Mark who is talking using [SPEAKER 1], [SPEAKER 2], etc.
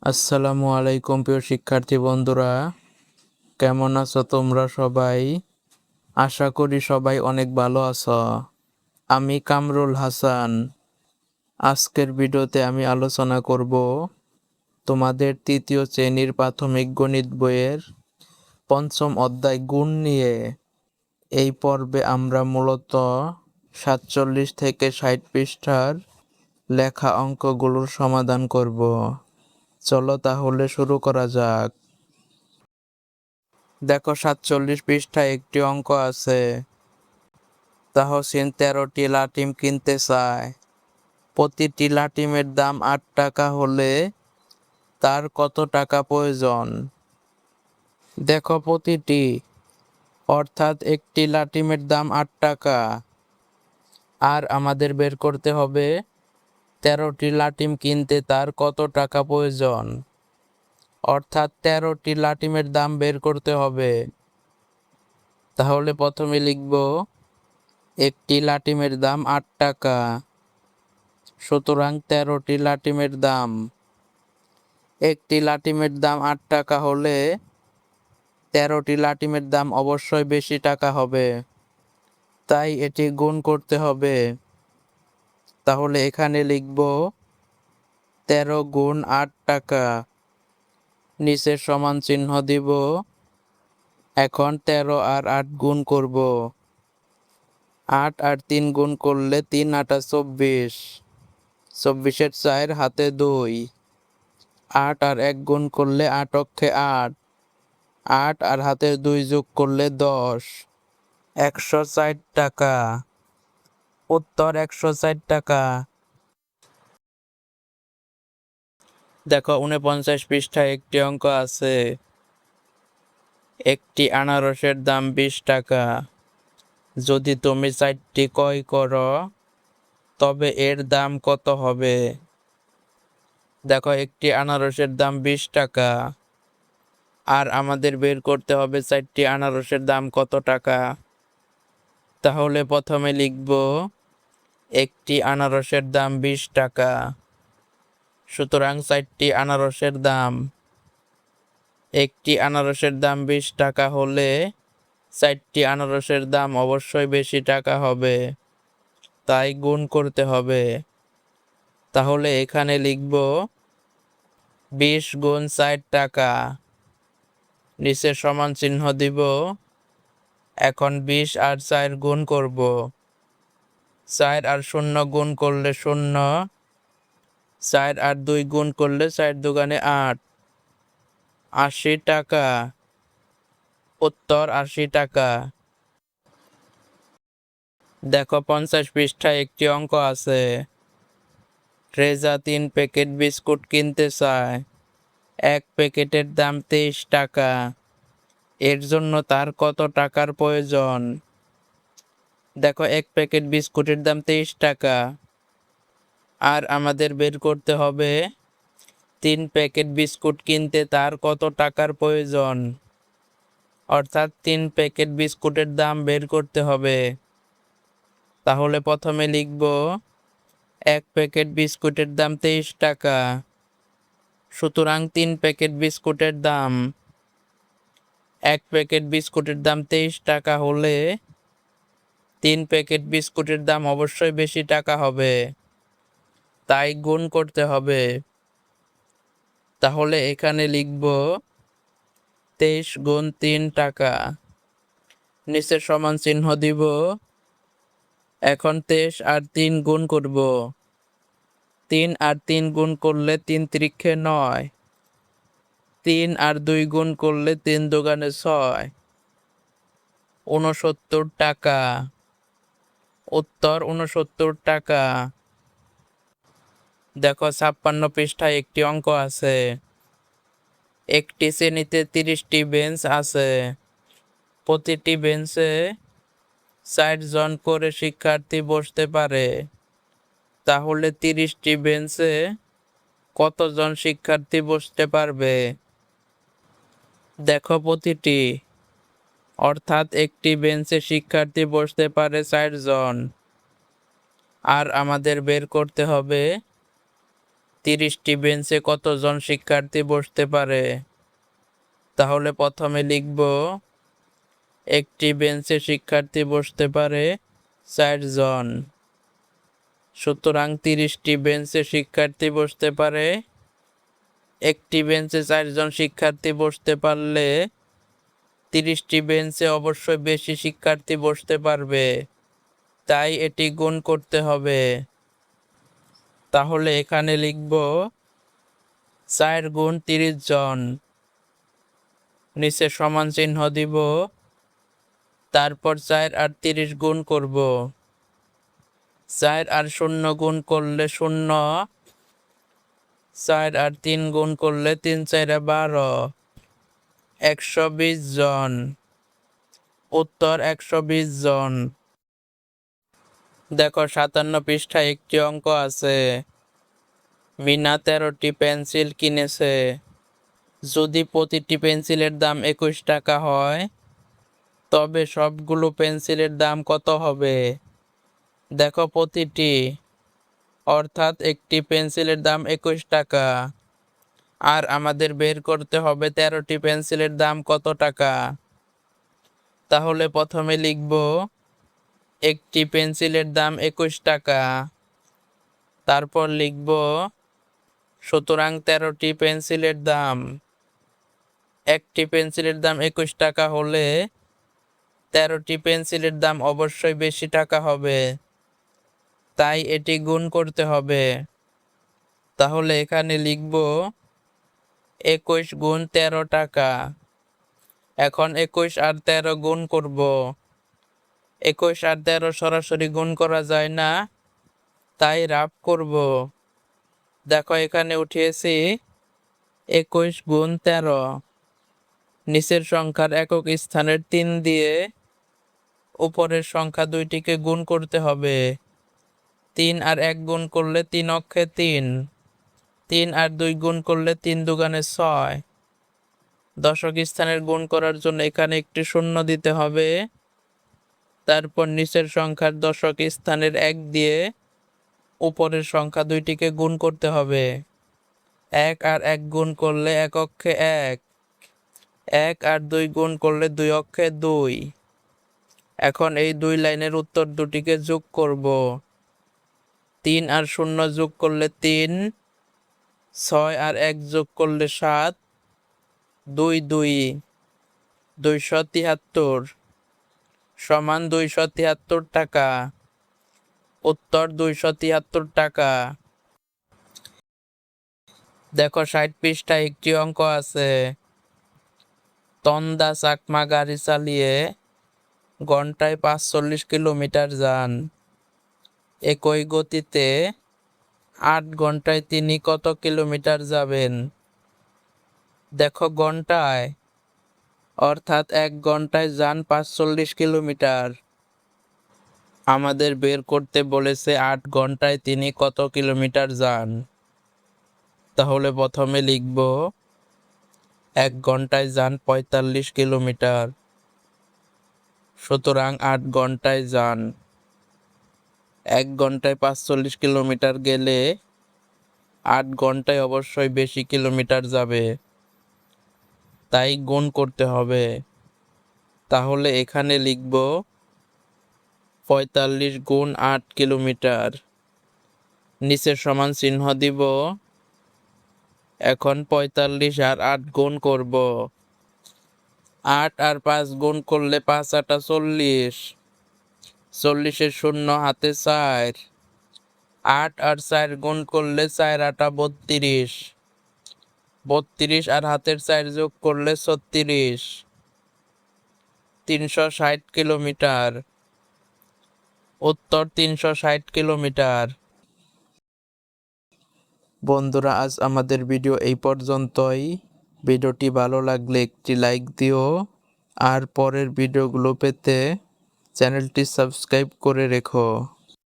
[SPEAKER 1] আসসালামু আলাইকুম প্রিয় শিক্ষার্থী বন্ধুরা, কেমন আছো তোমরা সবাই? আশা করি সবাই অনেক ভালো আছো। আমি কামরুল হাসান। আজকের ভিডিওতে আমি আলোচনা করব তোমাদের তৃতীয় শ্রেণীর প্রাথমিক গণিত বইয়ের পঞ্চম অধ্যায় গুণ নিয়ে। এই পর্বে আমরা মূলত 47 থেকে 60 পৃষ্ঠার লেখা অঙ্কগুলোর সমাধান করব। চলো তাহলে শুরু করা যাক। দেখো 47 পৃষ্ঠায় একটি অঙ্ক আছে। তাহসিন 13টি লাটিম কিনতে চায়। প্রতিটি লাটিমের দাম 8 টাকা হলে তার কত টাকা প্রয়োজন? দেখো প্রতিটি অর্থাৎ একটি লাটিমের দাম 8 টাকা, আর আমাদের বের করতে হবে 13টি লাটিম কিনতে তার কত টাকা প্রয়োজন, অর্থাৎ 13টি লাটিমের দাম বের করতে হবে। তাহলে প্রথমে লিখব একটি লাটিমের দাম 8 টাকা, সুতরাং 13টি লাটিমের দাম। একটি লাটিমের দাম 8 টাকা হলে 13টি লাটিমের দাম অবশ্যই বেশি টাকা হবে, তাই এটি গুণ করতে হবে। তাহলে এখানে লিখব 13 গুণ 8 টাকা, নিচে সমান চিহ্ন দিব। এখন 13 আর 8 গুণ করব। 8 আর 3 গুণ করলে 3 8 24, 24-এর 4 হাতে 2। 8 আর 1 গুণ করলে 8 অক্ষে 8, 8 আর হাতে 2 যোগ করলে 10, 160 টাকা। উত্তর 160 টাকা। দেখো 49 পৃষ্ঠায় একটি অঙ্ক আছে। একটি আনারসের দাম 20 টাকা। যদি তুমি 4টি ক্রয় করো তবে এর দাম কত হবে? দেখো একটি আনারসের দাম 20 টাকা, আর আমাদের বের করতে হবে 4টি আনারসের দাম কত টাকা। তাহলে প্রথমে লিখব একটি আনারসের দাম 20 টাকা, সুতরাং 4টি আনারসের দাম। একটি আনারসের দাম 20 টাকা হলে 4টি আনারসের দাম অবশ্যই বেশি টাকা হবে, তাই গুণ করতে হবে। তাহলে এখানে লিখব 20 গুণ 60 টাকা, নিচে সমান চিহ্ন দিব। এখন 20 আর 4 গুণ করব। 4 আর 0 গুণ করলে 0, 4 আর 2 গুণ করলে 4 দুগুণে 8, 80 টাকা। উত্তর 80 টাকা। দেখো 50 পৃষ্ঠায় একটি অঙ্ক আছে। রেজা 3 প্যাকেট বিস্কুট কিনতে চায়। এক প্যাকেটের দাম 23 টাকা। এর জন্য তার কত টাকার প্রয়োজন? দেখো এক প্যাকেট বিস্কুটের দাম 23 টাকা, আর আমাদের বের করতে হবে 3 প্যাকেট বিস্কুট কিনতে তার কত টাকার প্রয়োজন, অর্থাৎ 3 প্যাকেট বিস্কুটের দাম বের করতে হবে। তাহলে প্রথমে লিখব এক প্যাকেট বিস্কুটের দাম 23 টাকা, সুতরাং 3 প্যাকেট বিস্কুটের দাম। এক প্যাকেট বিস্কুটের দাম 23 টাকা হলে 3 প্যাকেট বিস্কুটের দাম অবশ্যই বেশি টাকা হবে, তাই গুণ করতে হবে। তাহলে এখানে লিখব 23 গুণ 3 টাকা, নিচে সমান চিহ্ন দিব। এখন 23 আর 3 গুণ করব। 3 আর 3 গুণ করলে 3 তিরিক্ষে 9, 3 আর 2 গুণ করলে 3 দুগুণে 6, 69 টাকা। উত্তর 69 টাকা। দেখো 56 পৃষ্ঠায় একটি অঙ্ক আছে। একটি শ্রেণীতে 30টি বেঞ্চ আছে। প্রতিটি বেঞ্চে 60 জন করে শিক্ষার্থী বসতে পারে। তাহলে 30টি বেঞ্চে কতজন শিক্ষার্থী বসতে পারবে? দেখো প্রতিটি অর্থাৎ একটি বেঞ্চে শিক্ষার্থী বসতে পারে 60 জন, আর আমাদের বের করতে হবে 30টি বেঞ্চে কতজন শিক্ষার্থী বসতে পারে? তাহলে প্রথমে লিখব একটি বেঞ্চে শিক্ষার্থী বসতে পারে 4 জন। সুতরাং 30টি বেঞ্চে শিক্ষার্থী বসতে পারে। একটি বেঞ্চে 4 জন শিক্ষার্থী বসতে পারলে 30টি বেঞ্চে অবশ্যই বেশি শিক্ষার্থী বসতে পারবে, তাই এটি গুণ করতে হবে। তাহলে এখানে লিখব 4 গুণ 30 জন, নিচে সমান চিহ্ন দিব, তারপর 4 আর 30 গুণ করব। 4 আর 0 গুণ করলে 0, 4 আর 3 গুণ করলে 3 4 12, 120 জন। উত্তর 120 জন। দেখো 57 পৃষ্ঠায় একটি অঙ্ক আছে। মিনা 13টি পেন্সিল কিনেছে। যদি প্রতিটি পেন্সিলের দাম 21 টাকা হয়, তবে সবগুলো পেন্সিলের দাম কত হবে? দেখো প্রতিটি, অর্থাৎ একটি পেন্সিলের দাম 21 টাকা, আর আমাদের বের করতে হবে 13টি পেন্সিলের দাম কত টাকা। তাহলে প্রথমে লিখব একটি পেন্সিলের দাম 21 টাকা, তারপর লিখব সুতরাং 13টি পেন্সিলের দাম। একটি পেন্সিলের দাম 21 টাকা হলে 13টি পেন্সিলের দাম অবশ্যই বেশি টাকা হবে, তাই এটি গুণ করতে হবে। তাহলে এখানে লিখব 21 গুণ 13 টাকা। এখন 21 আর 13 গুণ করব। 21 আর 13 সরাসরি গুণ করা যায় না, তাই রাফ করব। দেখো এখানে উঠিয়েছি 21 গুণ 13। নিচের সংখ্যার একক স্থানের 3 দিয়ে উপরের সংখ্যা দুইটিকে গুণ করতে হবে। 3 আর 1 গুণ করলে 3 অক্ষে 3, 3 আর 2 গুণ করলে 3 দুগুণে 6। দশক স্থানের গুণ করার জন্য এখানে একটি শূন্য দিতে হবে। তারপর নিচের সংখ্যার দশক স্থানের 1 দিয়ে উপরের সংখ্যা দুইটিকে গুণ করতে হবে। 1 আর 1 গুণ করলে 1 অক্ষে 1, 1 আর 2 গুণ করলে 2 অক্ষে 2। এখন এই 2 লাইনের উত্তর দুটিকে যোগ করব। 3 আর 0 যোগ করলে 3, 6 আর 1 যোগ করলে 7, 2 2, 273 সমান 273 টাকা। উত্তর 273 টাকা। দেখো 60 পৃষ্ঠায় একটি অঙ্ক আছে। তন্দা চাকমা গাড়ি চালিয়ে ঘন্টায় 45 কিলোমিটার যান। একই গতিতে 8 ঘন্টায় তিনি কত কিলোমিটার যাবেন? দেখো ঘন্টায়, অর্থাৎ 1 ঘন্টায় যান 45 কিলোমিটার। আমাদের বের করতে বলেছে 8 ঘন্টায় তিনি কত কিলোমিটার যান। তাহলে প্রথমে লিখব 1 ঘন্টায় যান 45 কিলোমিটার। সুতরাং 8 ঘন্টায় যান। 1 ঘন্টায় 45 কিলোমিটার গেলে 8 ঘন্টায় অবশ্যই বেশি কিলোমিটার যাবে, তাই গুণ করতে হবে। তাহলে এখানে লিখব 45 গুণ 8 কিলোমিটার, নিচে সমান চিহ্ন দিব। এখন 45 আর 8 গুণ করব। 8 আর 5 গুণ করলে 5 8 40, 40-এর 0 হাতে 4। 8 আর 4 গুণ করলে 4 8 32, 32 আর হাতের 4 যোগ করলে 36, 360 কিলোমিটার। উত্তর 360 কিলোমিটার। বন্ধুরা, আজ আমাদের ভিডিও এই পর্যন্তই। ভিডিওটি ভালো লাগলে একটি লাইক দিও, আর পরের ভিডিওগুলো পেতে চ্যানেলটি সাবস্ক্রাইব করে রেখো।